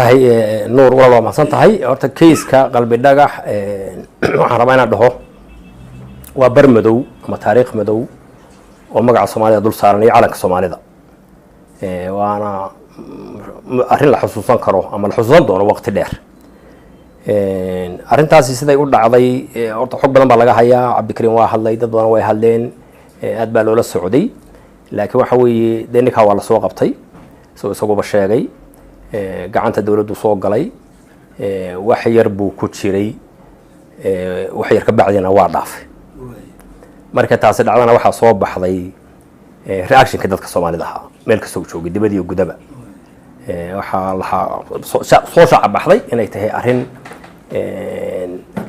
هاي نور والله ما صنت هاي أرتا كيس كقلب الدجح وحرمنا ده وبرمدو ما تاريخ مدو ومقع الصومالية دول صارني على الصومالي ده وأنا أرين الحصوصان كروه أما الحصوصان دون وقت دير أرين تاسي سيدا يقول عضي أرتا حب لما بلغا هيا عبد الكريم واحد ليدا دون ويهالين أتبع لولا السعودي لكن وحوي دينك هو على سوق قبطي سوق بالشاقي gacanta dawladdu soo galay wax yar buu ku jiray wax yar ka bacdina waa dhaafay marka taasi dhacdana waxa soo baxday reaction ka dadka Soomaalida ah meel kasta oo joogay dibadii iyo gudaba waxa soo shacab baxday inay tahay arin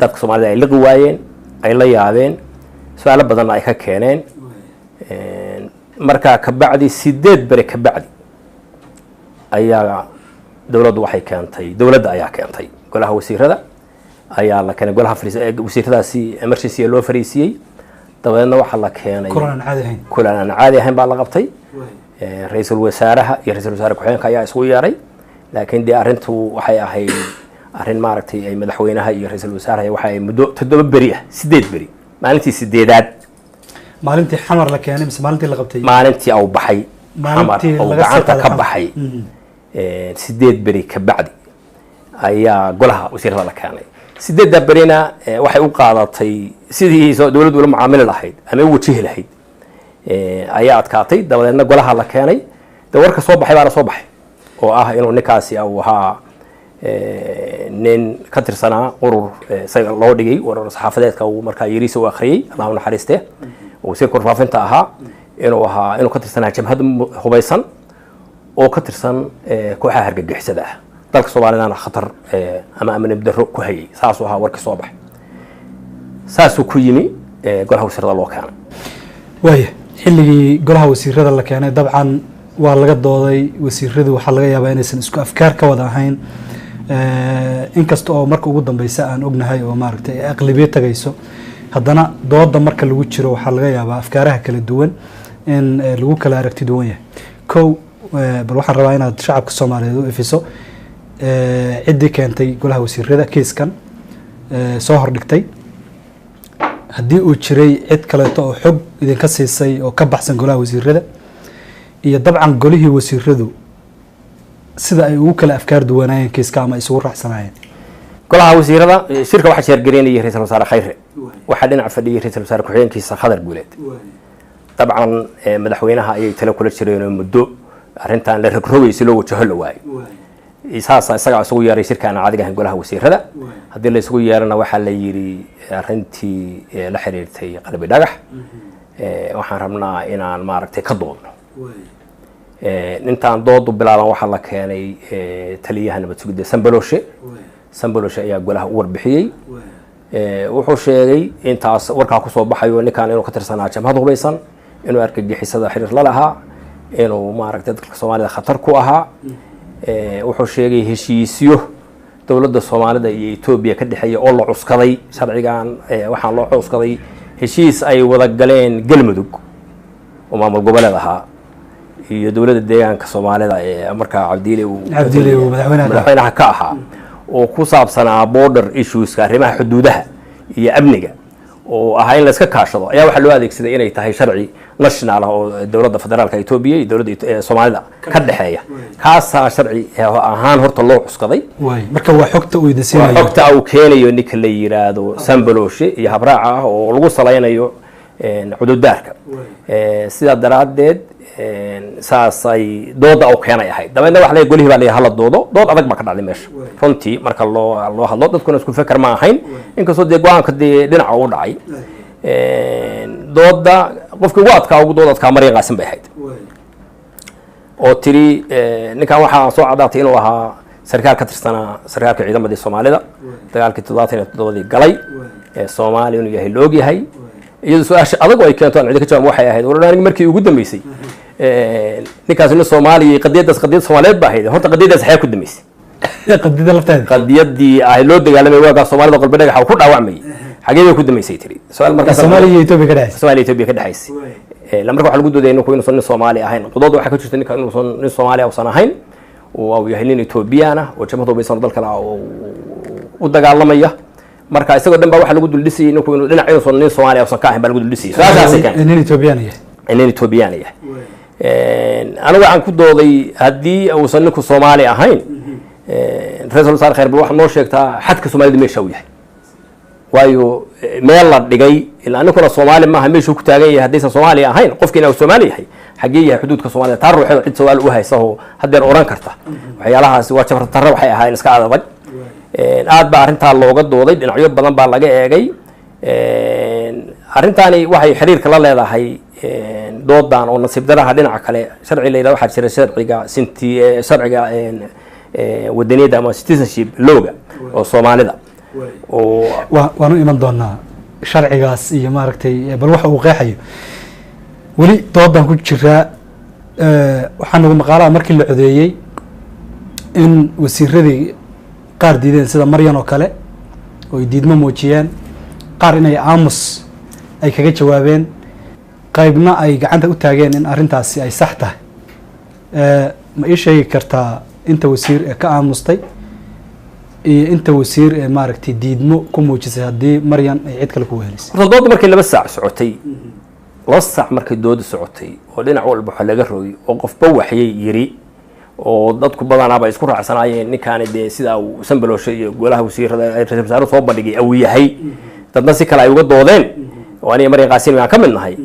dadka Soomaalida ay la qawaayeen ay la yaabeen su'aalo badan ay ka keeneen marka ka bacdi 8 bari ka bacdi ayaa dawladdu waxay keentay dawladda ayaa keentay golaha wasiirada ayaa la keenay golaha wasiiradaasi emergency loo fariisiyay dabadeedna waxa la keenay kulan aan caadi ahayn baa la qabtay ra'iisul wasaaraha iyo ra'iisul wasaare ku-xigeenka ayaa isku yeeray laakiin dee arrintu waxay ahayd arrin maaragtay ay madaxweynaha iyo ra'iisul wasaaraha waxay muddo 7 bari ah 8 bari maalintii 8aad maalintii xamar la keenay mise maalintii la qabtay maalintii uu baxay xamar oo gacanta ka baxay 8 bari ka bacdi ayaa golaha wasiirada la keenay 8 barina waxay u qaadatay sidii dawladdu la macaamil lahayd ama wajihi lahayd ayaa adkaatay dabadeedna golaha la keenay warka soo baxay baa soo baxay oo ah inuu ninkaasi uu ahaa nin ka tirsanaa urur say loo dhigay urur saxaafadeedka uu markaa yiriis u akhriyay Allahu naxariiste oo wasiirka warfaafinta ahaa inuu ka tirsanaa jabhad hubaysan oo ka tirsan kooxaha hargagixisada ah dalka Soomaalidana khatar ama amni darro ku hayay saasoo ahaa warka soo baxay saasoo ku yimi golaha wasiirada loo keenay way xilligii golaha wasiirada la keenay dabcan waa laga dooday wasiiradu waxa laga yaabaa inaysan isku afkaar ka wada ahayn inkasta oo marka ugu dambaysa aan ognahay oo maaragtay aqlabiyad tagayso haddana dooda marka lagu jiro waxa laga yaabaa afkaaraha kala duwan in lagu kala aragti duwan yahay bal waxaan rabaa inaad shacabka Soomaaliyeed u ifiso cidii keentay golaha wasiirada kiiskan soo hordhigtay haddii uu jiray cid kale oo xog idinka siisay oo ka baxsan golaha wasiirada iyo dabcan golihii wasiiradu sida ay ugu kala afkaar duwanaayeen kiiska ama isugu raacsanaayeen golaha wasiirada shirka waxa sheergareynayay ra'iisul wasaare Khayre waxa dhinac fadhiyay ra'iisul wasaare ku-xigeenkiisa Khadar Guuleed dabcan madaxweynaha ayay talo kula jireen muddo arrintan la rogrogaysi loo wajaho la waay isaga isugu yeeray shirkaan caadiga ah golaha wasiirada hadii la isugu yeerana waxa la yiri arrintii la xiriirtay qalbi dhagax waxaan rabnaa inaan maaragtay ka doodno intaan doodu bilaaban waxa la keenay taliyaha nabad sugidda Sambaloshe ayaa golaha u warbixiyay wuxuu sheegay intaas warka ku soo baxayo ninkaan inuu ka tirsanaa jamhad hubaysan inuu argagixisada xiriir la lahaa inuu maaragtay dadka Soomaalida khatar ku ahaa wuxuu sheegay heshiisyo dawladda Soomaalida iyo Itoobiya ka dhaxeeyay oo la cuskaday sharcigan waxaan loo cuskaday heshiis ay wada galeen Galmudug oo maamul goboleed ahaa iyo dawladda deegaanka Soomaalida markaa Cabdiile uu madaxweynaha ka ahaa oo ku saabsanaa border issues ka arrimaha xuduudaha iyo amniga oo ahaa in la iska kaashado ayaa waxa loo adeegsaday inay tahay sharci national oo dawladda federaalka Itoobiya iyo dawladda Soomaalida ka dhaxeeya kaasa sharci ahaan horta loo cuskaday marka waa xogta uu idinsiinayo xogta uu keenayo ninka la yiraahdo Sambaloshe iyo habraaca ah oo lagu salaynayo xuduudaarka sida daraadeed saasay dooda oo keenay ahayd dabeedna wax la golihii baa la hal dood adag ba ka dhacday meesha runtii marka loo hadlo dadkuna isku fikir ma ahayn inkastoo go'aanka dhinaca u dhacay dooda qofkii ugu doodadka Mariin Qaasim bay ahayd oo tiri ninkan waxa soo cadaatay inuu ahaa sarkaal ka tirsanaa sarkaalka ciidamada Soomaalida dagaalkii 77 galay Soomaaliya inuu yahay loo yahay iyadoo su'aasha adag ay keentaan cid ka jawaab waxay ahayd waranaaniga markii ugu dambeysay ninkaas in Soomaaliya qadiyad Soomaaliyeed baa ahayd horta qadiyadaas xay ku dambeysay qadiyada lafteeda qadiyadii ay loo dagaalamay waaga Soomaalida qalbi dhagax ku dhaawacmay xageeyay ku dambeysay tiri su'aal marka Soomaaliya iyo Itoobiya ka dhaxaysay la marka waxa lagu dooday inuu Soomaali ahayn qodobada waxa ka jirta ninka inuu Soomaali uusan ahayn oo yahay nin Ethiopian ah oo jamhadda baysan dalka u dagaalamaya marka isagoo dhan baa waxa lagu dul dhisay inuu dhinac inuu soo nin Soomaaliya oo ka ahayn baa lagu dul dhisay saasay kan nin Ethiopian yahay nin Ethiopian yahay anigu waxaan ku dooday haddii uusan ninku Soomaali ahayn ra'iisul wasaare Khayr waxa noo sheegtaa xadka Soomaalida meesha uu yahay waayo meel la dhigay ilaa ninkuna Soomaali maaha meesha ku taagan yahay haddii Soomaali ahayn qofkiina uu Soomaali yahay xagee yahay xuduudka Soomaalida taa ruuxeeda cid su'aal u hayso haddii oran karta waxyaalahaas waa jabr tarra waxay ahaayeen iska adag aad baa arrintaa looga dooday dhinacyo badan baa laga eegay arrintaani waxay xiriirka la leedahay doodan oo nasiib daraha dhinaca kale sharci leeyahay waxa jira sharciga wadaniyada ama citizenship looga oo Soomaalida oo waanu iman doonaa sharcigaas iyo maaragtay bal waxa uu qeexayo wali doodan ku jira waxaan ugu maqaalaa markii la codeeyay in wasiiradii qaar diideen sida Maryan oo kale oo diidmo muujiyeen qaar inay aamus ay kaga jawaabeen qaybna ay gacanta u taageen in arrintaasi ay sax tahay ma ii sheegi kartaa inta wasiir ee ka aamustay iyo inta wasiir ee maaragtay diidmo ku muujisay haddii Maryan ay cid kale ku weelisay doodda markii 2 saac socotay 2 saac markii doodda socotay oo dhinac walba waxa laga rooyay oo qofba waxyay yiri oo dadku badanaaba isku raacsanaayeen ninkaan de sida uu Sanbalooshay iyo golaha wasiirada ay ra'iisul wasaare soo bandhigay aw yahay dadna si kale ay uga doodeen oo ani Maryan Qaasim aan ka mid nahay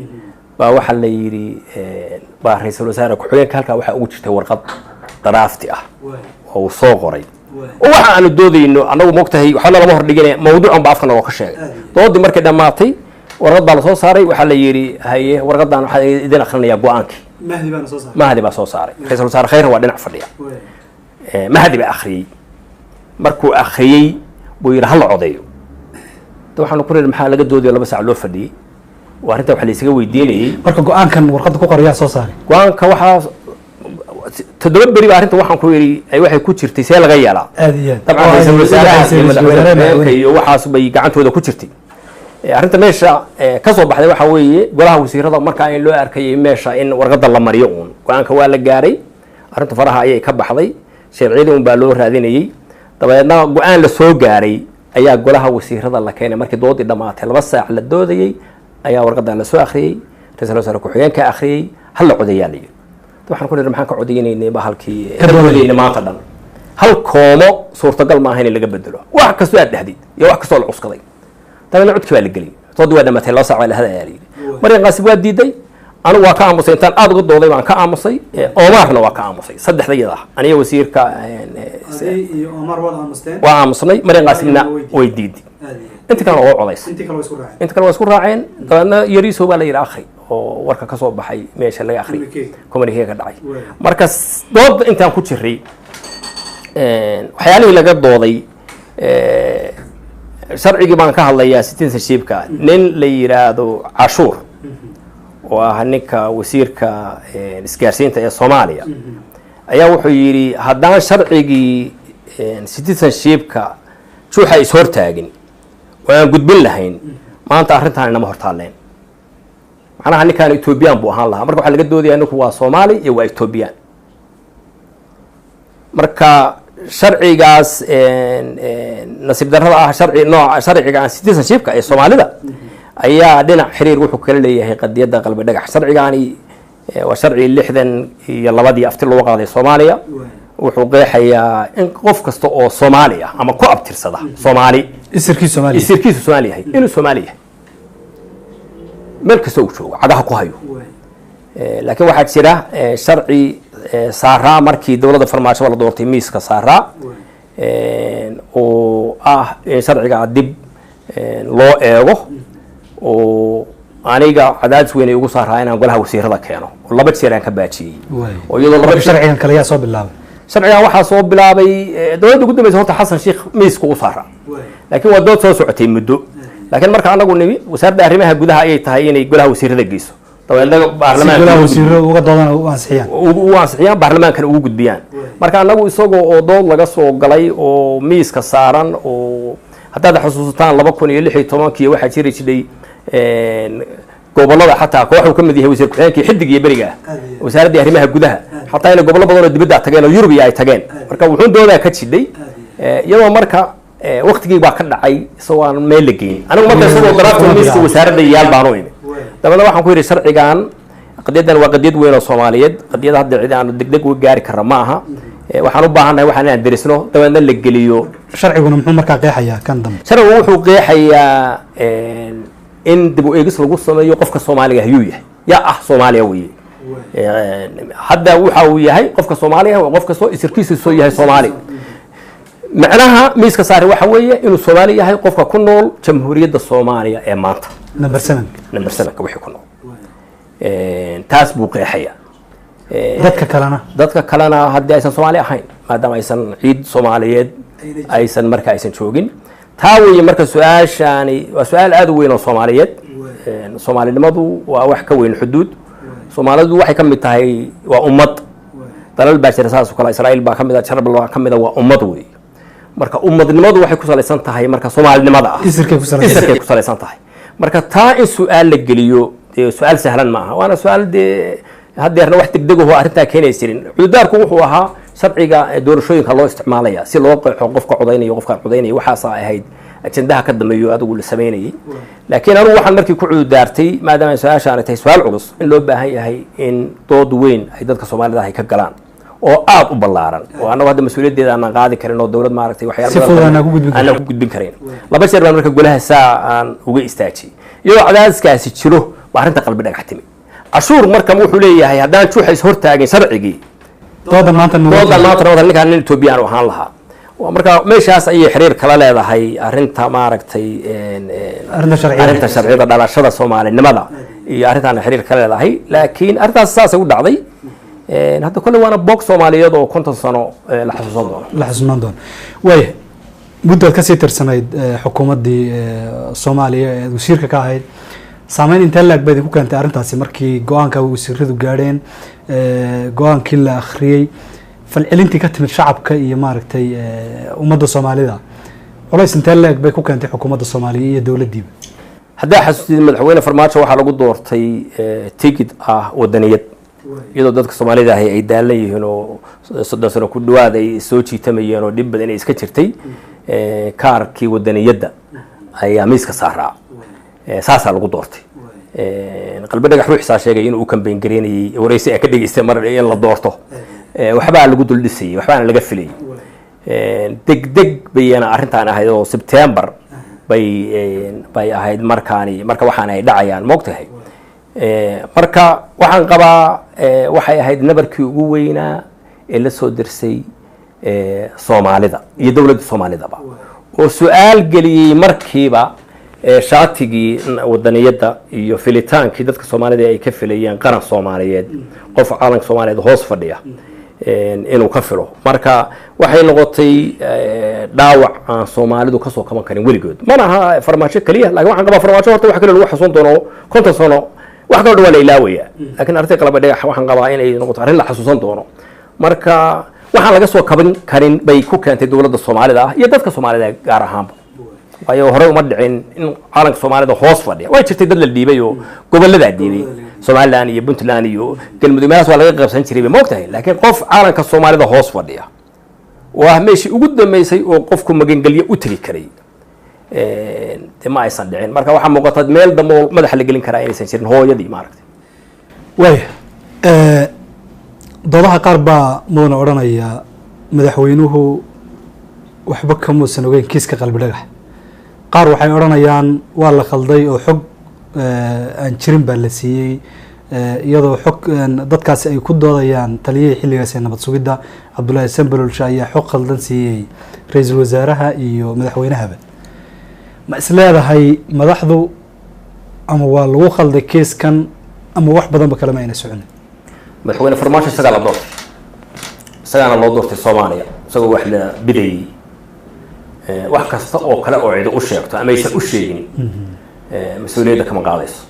baa waxa la yiri baa ra'iisul wasaare ku xigeenka halka waxa ugu jirtay warqad daraafti ah oo soo qoray oo waxa aanu doodayno anagu moogtahay waxa lama hor dhigin mawduucan baa afkan oo ka sheegay doodii markay dhamaatay warqad baa la soo saaray waxa la yiri haye warqadan waxa idin akhrinayaa go'aankii mahdi baa soo saaray ra'iisul wasaare Khayr waa dhinac fadhiya mahdi baa akhriyay markuu akhriyay buu yiri hal codeeyo waxaan ku reer maxaa laga doodiyo 2 saac loo fadhiyay waa arinta waxa la isaga weydiinayay marka go'aankan warqad ku qorayaa soo saaray go'aanka waxa toddoba beri baa arinta waxaan ku yiri ay waxay ku jirtay see laga yeelaa dabcan ra'iisul wasaaraha iyo waxaas bay gacantooda ku jirtay arrinta meesha ka soo baxday waxa weeye golaha wasiirada marka ay loo arkayay meesha in warqada la mariyo go'aanka waa la gaaray arrinta faraha ayay ka baxday sharciyada baa loo raadinayay dabeedna go'aan la soo gaaray ayaa golaha wasiirada la keenay markii doodii dhamaatay 2 saac la doodayay ayaa warqadan la soo akhriyay ra'iisul wasaare ku xigeenka akhriyay hal codeeyay waxaan ku leeyahay maxaan ka codeeynaynay bahalkii doodayna maanta dhan hal koomo suurtagal ma ahayn in laga bedelo wax kastoo aad dhahdid iyo wax kastoo la cuskaday taana codki baa la galay doodii waa dhamaatay 2 saac la hadaayay Maryan Qaasim waa diiday anigu waa ka aamusay intaan aad uga dooday baan ka aamusay Omarna waa ka aamusay saddexdayada aniga wasiirka iyo Omar wada aamusteen waa aamusnay Maryan Qaasimna way diiday inta kale oo codays inta kale waa isku raaceen dabeedna yariiso baa la yiri akhri oo warka ka soo baxay meesha laga akhri communique ka dhacay marka dood intaan ku jiray waxyaalihii laga dooday sharcigii baan ka hadlayaa citizenshipka nin la yiraahdo Cashuur oo ah ninka wasiirka isgaarsiinta ee Soomaaliya ayaa wuxuu yiri haddaan sharcigii citizenshipka juuxa is hortaagin waan gudbin lahayn maanta arrintan inama hortaaleen macnaha ninkan Ethiopian buu ahaan lahaa marka waxa laga doodayaa ninku waa Soomaali iyo waa Ethiopian marka sharcigaas nasiib darrada ah sharciga citizenshipka ee Soomaalida ayaa dhinac xiriir wuxuu kala leeyahay qadiyada qalbi dhagax sharcigaani waa sharci 62 afti loo qaaday Soomaaliya wuxuu qeexayaa in qof kasta oo Soomaali ah ama ku abtirsada Soomaali isirkiisu Soomaali yahay inuu Soomaali yahay meel kasta uu joogo cadaha ku hayo laakiin waxaa jira sharci saaraa markii dawladda farmaajo la doortay miiska saaraa oo ah sharciga dib loo eego oo aniga cadaadis weyn ay ugu saaraa inaan golaha wasiirada keeno oo 2 jeer aan ka baajiyay oo iyadoo 2 sharcigan kale yaa soo bilaabay sharcigan waxaa soo bilaabay dawladda ugu dambeysay horta Xasan Sheekh miiska u saaraa laakiin waa dood soo socotay muddo laakiin marka anagu nimi wasaaradda arrimaha gudaha ayay tahay inay golaha wasiirada geyso dabeedna baarlamaanka golaha wasiirada uga doodana u ansixiyaan baarlamaanka ugu gudbiyaan marka anagu isagoo oo dood laga soo galay oo miiska saaran oo haddaad xusuusataan 2016 waxa jiray jiray gobolada xataa kooxu ka mid yahay wasiir ku-xigeenkii xidig iyo bariga wasaaradda arrimaha gudaha xataa inay gobollo badan oo dibadda tageen oo Yurub ay tageen marka wuxuu doodaa ka jidhay iyadoo marka waqtigii baa ka dhacay isagoo aan meel la geyn anigu marka isagoo daraafta miiska wasaaradda yaal baan u imi dabada waxaan ku yiri sharcigan qadiyadan waa qadiyad weyn oo Soomaaliyeed qadiyada hadda cid aan degdeg u gaari karno ma aha waxaan u baahanahay waxaan aan darisno dabadna la geliyo sharciguna muxuu markaa qeexayaa kan dambe sharcigu wuxuu qeexayaa in dib u eegis lagu sameeyo qofka Soomaaliga ayuu yahay yaa Soomaaliya weeye hadda waxa uu yahay qofka Soomaaliga waa qofka soo isirkiisu soo yahay Soomaali macnaha miiska saari waxa weeye inuu Soomaali yahay qofka ku nool jamhuuriyadda Soomaaliya ee maanta number 7 wixii ku nool taas buu qeexaya dadka kalena haddii aysan Soomaali ahayn maadaama aysan ciid Soomaaliyeed aysan marka aysan joogin taa weeye marka su-aashaani waa su-aal aad u weyn oo Soomaaliyeed Soomaalinimadu waa wax ka weyn xuduud Soomaalidu waxay ka mid tahay waa ummad dalal baa jira saas oo kale Israa'iil baa ka mid ah Jarmal baa ka mid ah waa ummad weeye marka ummadnimadu waxay ku salaysan tahay marka Soomaalinimada isirkay ku salaysan tahay marka taa in su-aal la geliyo su-aal sahlan ma aha waana su-aal haddeerna wax degdeg oo arrintaa keenaysiin xuduudaarku wuxuu ahaa sharciga doorashooyinka loo isticmaalaya si loo qeexo qofka codeynaya qofka codeynaya waxaas ahayd ajendaha ka dambeeyo adigu la sameynayay laakiin anigu waxaan markii ku xuduudaartay maadaama su-aashaan tahay su-aal culus in loo baahan yahay in dood weyn ay dadka Soomaalida ay ka galaan oo aad u ballaaran oo anagu hadda mas'uuliyaddeeda aan qaadi karin oo dawlad maaragtay waxyaabo aan ku gudbin karin laba jeer baan marka golaha saa aan uga istaajiyay iyadoo cadaadiskaasi jiro waa arrinta qalbi dhagax timi cashuur marka wuxuu leeyahay haddaan juuxays hortaagin sharcigii dooda maanta ninkaan nin Etoobiyaan ahaan lahaa marka meeshaas ayay xiriir kala leedahay arrinta maaragtay arrinta sharciyada dhalashada Soomaalinimada iyo arrintan xiriir kala leedahay laakiin arrintaas saas ay u dhacday hadda kulli waana boog Soomaaliyeed oo 50 sano la xasuusan doono way muddo ka sii tirsanayd xukuumaddii Soomaaliya ee wasiirka ka ahayd saameyn inta laag bay ku keentay arrintaasi markii go'aanka wasiiradu gaadheen go'aankii la akhriyay falcelintii ka timid shacabka iyo maaragtay ummadda Soomaalida culays inta laag bay ku keentay xukuumadda Soomaaliya iyo dawladdiiba hadda xasuusin madaxweyne Farmaajo waxa lagu doortay ticket wadaniyad iyadoo dadka Soomaalida ay daalan yihiin oo 30 sano ku dhawaad ay soo jiitamayeen oo dib badan iska jirtay kaarkii wadaniyadda ayaa miiska saaraa saasa lagu doortay qalbi dhagax ruuxisa sheegay inuu campaign gareynayay wareysi ay ka dhigaystay mar in la doorto waxba lagu dul dhisay waxba laga filay degdeg bayana arrintan ahayd oo September bay ahayd marka waxaan ay dhacayaan moogtahay marka waxaan qabaa waxay ahayd nabarkii ugu weynaa ee la soo dirsay Soomaalida iyo dawladda Soomaalidaba oo su'aal geliyay markiiba shaatigii wadaniyadda iyo filitaankii dadka Soomaalida ay ka filayeen qaran Soomaaliyeed qof caalamka Soomaaliyeed hoos fadhiya inuu ka filo marka waxay noqotay dhaawac aan Soomaalidu ka soo kaban karin weligood mana aha Farmaajo kaliya laakiin waxaan qabaa Farmaajo horta wax kale lagu xasuun doono 50 sano wax kale waa la ilaawaya laakiin arday qalbi dhagax waxaan qabaa inay noqoto arrin la xasuusan doono marka waxaan laga soo kaban karin bay ku keentay dawladda Soomaalida iyo dadka Soomaalida gaar ahaan waayo hore uma dhicin in caalamka Soomaalida hoos fadhiya way jirtay dad la dhiibay oo gobolada dhiibay Somaliland iyo Puntland iyo galmudug meelaas waa laga qaybsan jiray ma ogtahay laakiin qof caalamka Soomaalida hoos fadhiya waa meeshii ugu dambeysay oo qofku magangalyo u tiri karay ma aysan dhicin marka waxa muuqata meel damo madaxa la gelin karaa inaysan jirin hooyadii maaragtay way doodaha qaar baa mudana odhanaya madaxweynuhu waxba kamuusan ogeyn kiiska qalbi dhagax qaar waxay odhanayaan waa la khalday oo xog aan jirin baa la siiyey iyadoo xog dadkaasi ay ku doodayaan taliyihii xilligaas ee nabad sugidda Cabdullaahi Sanbalolshe ayaa xog khaldan siiyey ra'iisul wasaaraha iyo madaxweynahaba ma isleedahay madaxdu ama waa lagu khalday kiiskan ama wax badan ba kala ma ayna socon madaxweyne Farmaajo isaga la doortay isagana loo doortay Soomaaliya isagoo wax la bidayay wax kasta oo kale oo cid u sheegto ama aysan u sheegin mas'uuliyadda kama qaadayso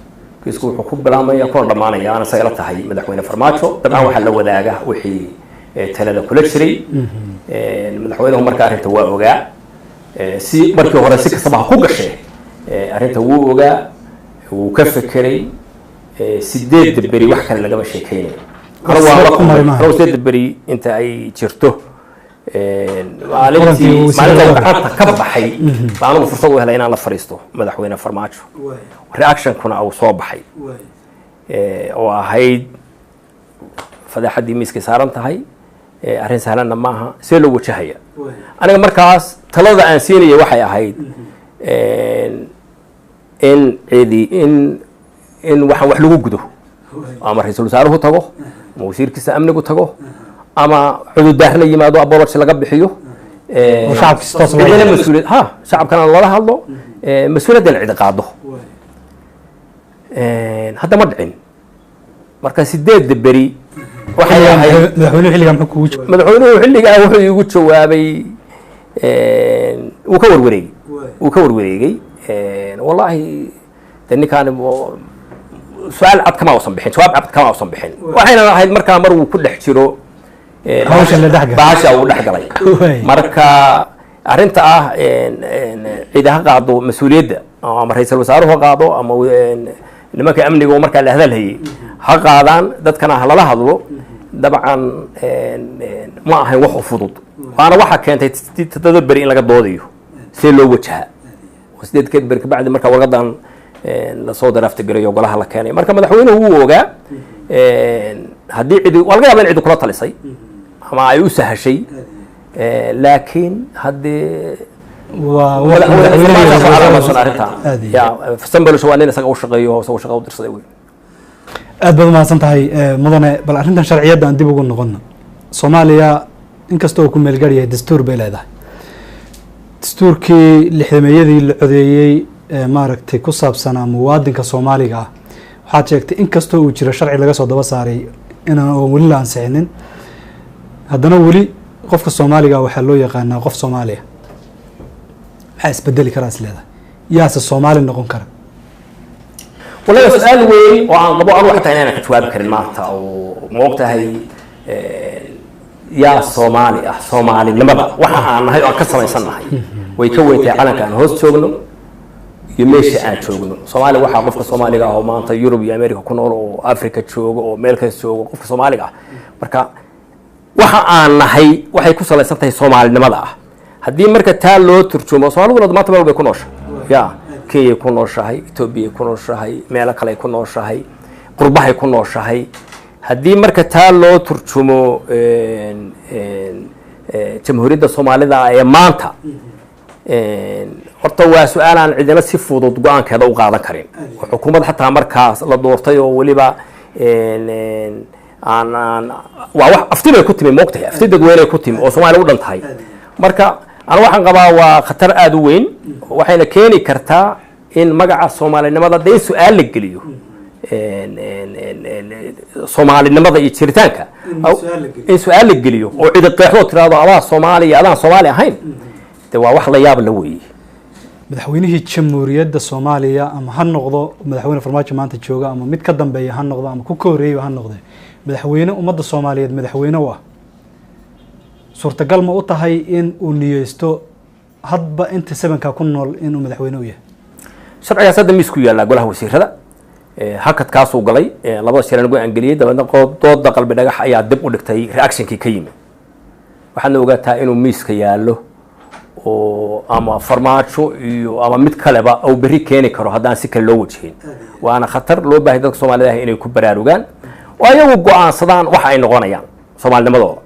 kiisku wuxuu ku bilaabmaya kuna dhamaanaya ana sayla tahay madaxweyne Farmaajo dabcan waxa la wadaaga wixii talada kula jiray madaxweynuhu marka arrinta waa ogaa si markii hore si kastaba ku gashay arrinta wuu ogaa wuu ka fikiray sideed beri wax kale laga sheekeynay anigu sideed beri inta ay jirto maalinta gacanta ka baxay baa anigu fursad u helay inaan la fariisto madaxweyne farmaajo reactionkuna uu soo baxay oo ahayd fadeexaddii miiskay saaran tahay arrin sahlanna maaha see loo wajahaya aniga markaas talada aan siinaya waxay ahayd in waxaan wax lagu gudo ama ra-iisul wasaaruhu tago ama wasiirkiisa amnigu tago ama cududaar la yimaado abology laga bixiyo shacabkana loola hadlo mas-uuliyaddan cidi qaado hadda ma dhicin marka 8 beri madaxweynuhu xilligaa wuxuu igu jawaabay wuu ka warwareegay wallahi de ninkaan su-aal cad kama uusan bixin jawaab cad kama uusan bixin waxayna ahayd markaa mar uu ku dhex jiro bahasha uu dhex galay marka arrinta ah cid ha qaado mas-uuliyadda ama ra-iisul wasaaruhu ha qaado ama nimanka amniga oo markaa la hadalhayay ha qaadaan dadkana ha lala hadlo dabcan ma ahayn wax u fudud waana waxa keentay 7 beri in laga doodayo see loo wajaha 8 beri kabacdi marka warqadan lasoo daraaftigarayo golaha la keenay marka madaxweynuhu wuu ogaa haddii cidi waa laga yaaba in cidi kula talisay ama ay u sahashay laakiin haddii sanbalosho waa nin isaga u shaqeeyo isaga shaqa u dirsaday wey aad baad umahadsan tahay mudane bal arrintan sharciyadda aan dib ugu noqono soomaaliya inkasta oo ku meelgaar yahay dastuur bay leedahay dastuurkii lixdameeyadii la codeeyey maaragtay ku saabsanaa muwaadinka soomaaliga ah waxaad sheegtay inkastoo uu jiro sharci laga soo daba saaray inaan oo weli la ansixinin haddana weli qofka soomaaliga waxaa loo yaqaanaa qof soomaaliya maxaa isbedeli karaa is leedahay yaase soomaali noqon kara wallahi su-aal weyn oo aan qabo anu xataa inaanan ka jawaabi karin maanta oo maogtahay yaa soomaali ah soomaalinimada waxa aan nahay oo aan ka samaysan nahay way ka weyntahay calanka aan hoos joogno iyo meesha aan joogno soomaaliya waxaa qofka soomaaliga ah oo maanta yurub iyo america ku nool oo africa joogo oo meel kale joogo qofka soomaaliga ah marka waxa aan nahay waxay ku salaysan tahay soomaalinimada ah haddii marka taa loo turjumo soomaaliduna maanta meel bay ku noosha ya kenya ku nooshahay etoobiya ku nooshahay meelo kale ku nooshahay qurbahay ku nooshahay haddii marka taa loo turjumo jamhuuriyadda soomaalida ee maanta horta waa su-aal aan cidina si fudud go-aankeeda u qaadan karin oo xukuumad xataa markaas la doortay oo weliba waa wax afti bay ku timi moogtahay afti dadweyne ku timi oo soomaaliya u dhan tahay marka ana waxaan qabaa waa khatar aada u weyn waxayna keeni kartaa in magaca soomaalinimada de in su-aal la geliyo soomaalinimada iyo jiritaanka in su-aal la geliyo oo cidi qeexdoo tiraado adaa soomaaliya adaan soomaali ahayn de waa wax la yaab la weeye madaxweynihii jamhuuriyadda soomaaliya ama ha noqdo madaxweyne farmaajo maanta jooga ama mid ka dambeeya ha noqdo ama ku ka horreeya ha noqde madaxweyne ummadda soomaaliyeed madaxweyne u ah suurtagal ma u tahay in uu niyeysto hadba inta 7ka ku nool inuu madaxweyne u yahay sharcigaas hadda miisku yaallaa golaha wasiirada hakadkaasuu galay labada shiraan ugu angeliyey dabeedna dooda qalbi dhagax ayaa dib u dhigtay reactionkii ka yimi waxaadna ogaataa inuu miiska yaallo oo ama farmaajo iyo ama mid kaleba uu berri keeni karo haddaan si kale loo wajihin waana khatar loo baahay dadka soomaalida ah inay ku baraarugaan oo ayagu go-aansadaan waxa ay noqonayaan soomaalinimadooda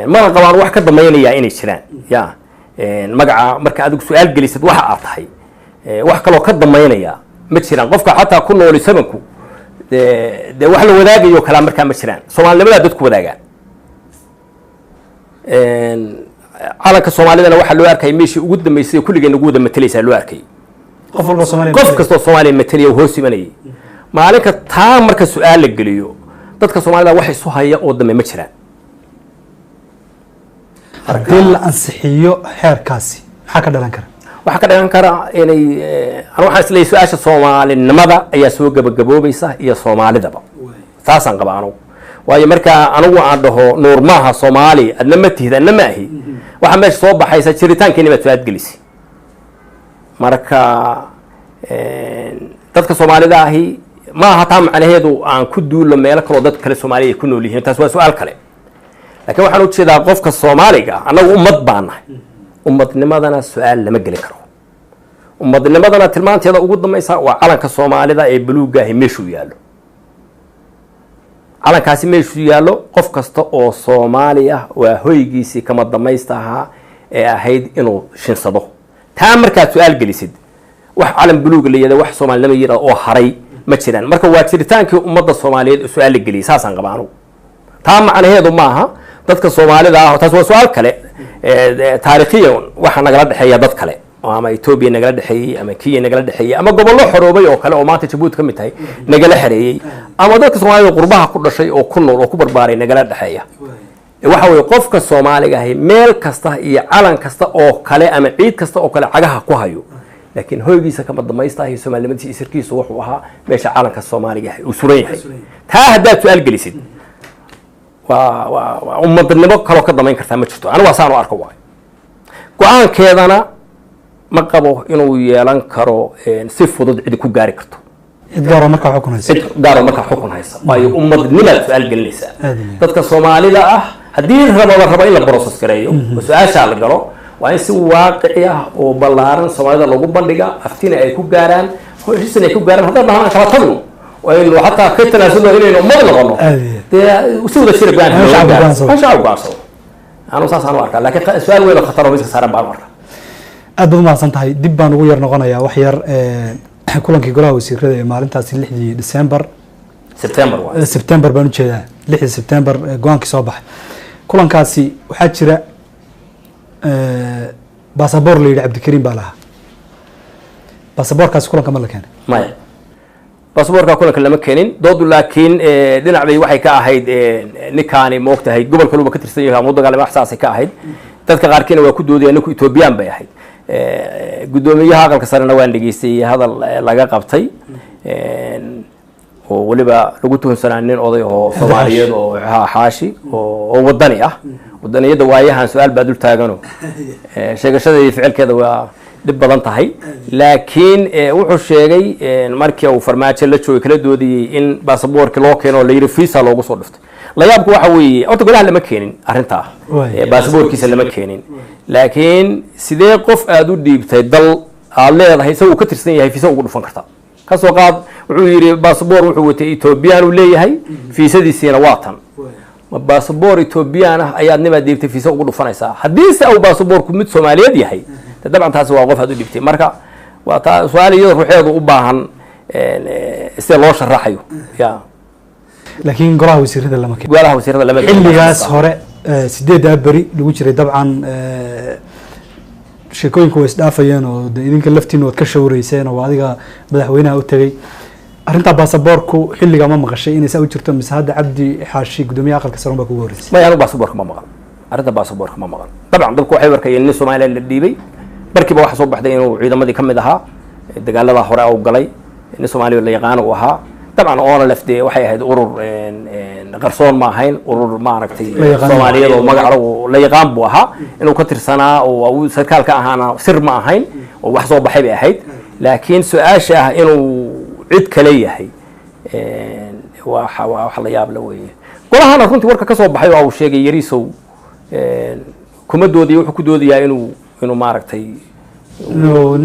mana qabaan wax ka dambaynayaa inay jiraan ya magaca marka adigu su-aal gelisad waxa aad tahay wax kaloo ka dambaynaya ma jiraan qofka xataa ku nooli sabanku dee wax la wadaagayo kalaa markaa ma jiraan soomaalinimadaa dadku wadaagaan calanka soomaalidana waxaa loo arkay meeshii ugu dambeysay kulligeen ugu wada matalaysaa loo arkay qof kastoo soomaaliya matalaya hoos imanayay maalinka taa marka su-aal la geliyo dadka soomaalida wax isu haya oo dambe ma jiraan haddii la ansixiyo xeerkaasi maxaa ka dhalan kara waxaa ka dhalan kara inay waxaan isleeyahay su-aasha soomaalinimada ayaa soo gabagaboobaysa iyo soomaalidaba taasaan qaba anugu waayo markaa anigu aan dhaho nuur maaha soomaali adna ma tihid adna ma ahi waxaa meesha soo baxaysa jiritaankiina baad su-aad gelisi marka dadka soomaalida ahi ma aha taa macnaheedu aan ku duulo meelo kaloo dad kale Soomaaliya ay ku nool yihiin taas waa su'aal kale laakiin waxaan u jeedaa qofka Soomaaliga anagu ummad baan nahay ummadnimadana su'aal lama geli karo ummadnimadana tilmaanteeda ugu dambaysa waa calanka Soomaalida ee buluuga ah meeshuu yaalo calankaasi meeshuu yaalo qof kasta oo Soomaali ah waa hoygiisii kama damaystaha ee ahayd inuu shinsado taa markaa su'aal gelisid wax calan buluug leeyahay wax Soomaalnimo yiraahdo oo haray ma jiraan marka waa jiritaankii ummadda Soomaaliyeed su'aal la geliyay saasan qabaano taa macnaheedu maaha dadka Soomaalida ah taas waa su'aal kale taariikhiyan waxa nagala dhaxeeya dad kale ama Ethiopia nagala dhaxeeyay ama Kenya nagala dhaxeeyay ama gobollo xoroobay oo kale oo maanta Djibouti ka mid tahay nagala xareeyay ama dadka Soomaalida qurbaha ku dhashay oo ku nool oo ku barbaaray nagala dhaxeeya waxa weeye qofka Soomaaliga ah meel kasta iyo calan kasta oo kale ama ciid kasta oo kale cagaha ku hayo laakiin hoygiisa kama damaystahay Soomaalnimadiisa isirkiisu wuxuu ahaa meesha calanka Soomaaliga ah uu suran yahay taa haddaad su'aal gelisid waa ummadnimo kale ka damayn kartaa ma jirto anigu asaan u arko waay go'aankeedana ma qabo inuu yeelan karo si fudud cid ku gaari karto cid gaaro marka xukun haysa gaaro marka xukun haysa waayo ummadnimada su'aal gelinaysa dadka Soomaalida ah haddii rabo in la process gareeyo su'aasha la galo waa in si waaqici ah oo ballaaran Soomaalida lagu bandhiga aftina ay ku gaaraan heshiisna ay ku gaaraan haddana aan kala tagno وإنه حتى كتنا سنة إلينا ما نغنوا وسوي الشيء بيان ما شاء الله أنا وصاص أنا وارك لكن سؤال وين خطر وبيس صار بعمر أدب ما صنتهاي دبان وير نغنى يا وحير كلن كي قلوا يصير كذا مالين تاسي لحدي سبتمبر بنوشة لحدي سبتمبر جوان كي صباح كلن كاسي وحشرة باسبور لي عبد الكريم بالها باسبور كاس كلن كمل كان ما باسبورka kulanka lama keenin doodu laakiin dhinac bay waxay ka ahayd ninkaani moogtahay gobol kale uu ka tirsan yahay muddo gale waxsaas ka ahayd dadka qaarkiina waa ku doodayeen ninku Ethiopian bay ahayd gudoomiyaha aqalka sarena waan dhageystay hadal laga qabtay oo waliba lagu tuhunsanaa nin oday oo Soomaaliyeed oo xaashi oo wadani ah wadaniyada waayahan su'aal baad dul taagano sheegashada iyo ficilkeeda waa dib badan tahay laakiin wuxuu sheegay markii uu farmaajo la joogay kala doodiyay in baasaboorka loo keeno la yiri visa loogu soo dhiftay la yaabku waxa weeye horta golaha lama keenin arinta baasaboorkiisa lama keenin laakiin sidee qof aad u dhiibtay dal aad leedahay isagoo ka tirsan yahay visa ugu dhufan karta ka soo qaad wuxuu yiri baasaboor wuxuu watay Ethiopian uu leeyahay viisadiisina waa tan ma baasaboor Ethiopian ah ayaad nima dhiibtay visa ugu dhufanaysaa haddii uu baasaboorku mid Soomaaliyeed yahay طبعا تاسو واقف هذا دبتي مركا وسؤالي روحيده u baahan isla loo sharaxayo ya laakiin golaha wasiirada lama keenin golaha wasiirada lama keenin xilligaas hore 8 bari lagu jiray dabcan sheekooyinku way isdhaafayeen oo idinka laftiin wad ka shawreyseen oo adiga madaxweynaha u tagay arinta baasaboorku xilliga ma maqashay inay saa u jirto mise hadda Cabdi Xaashi gudoomiyaha aqalka sare baa kugu horeysay ma yaanu baasaboorka ma maqan arinta baasaboorka ma maqan dabcan dadku waxay warkayeen in Soomaaliya la dhiibay barkiiba waxa soo baxday inuu ciidamadii kamid ahaa dagaalada hore oo galay in Soomaaliya la yaqaan oo ahaa dabcan oo la lafday waxay ahayd urur qarsoon ma ahayn urur ma aragtay Soomaaliyeed oo magaca la yaqaan buu ahaa inuu ka tirsanaa oo uu sarkaalka ahaana sir ma ahayn oo wax soo baxay bay ahayd laakiin su'aasha ah inuu cid kale yahay waxa la yaab la weeye golahana runtii warka ka soo baxay oo uu sheegay Yariisow kuma doodiyo wuxuu ku doodiyaa inuu maaragtay no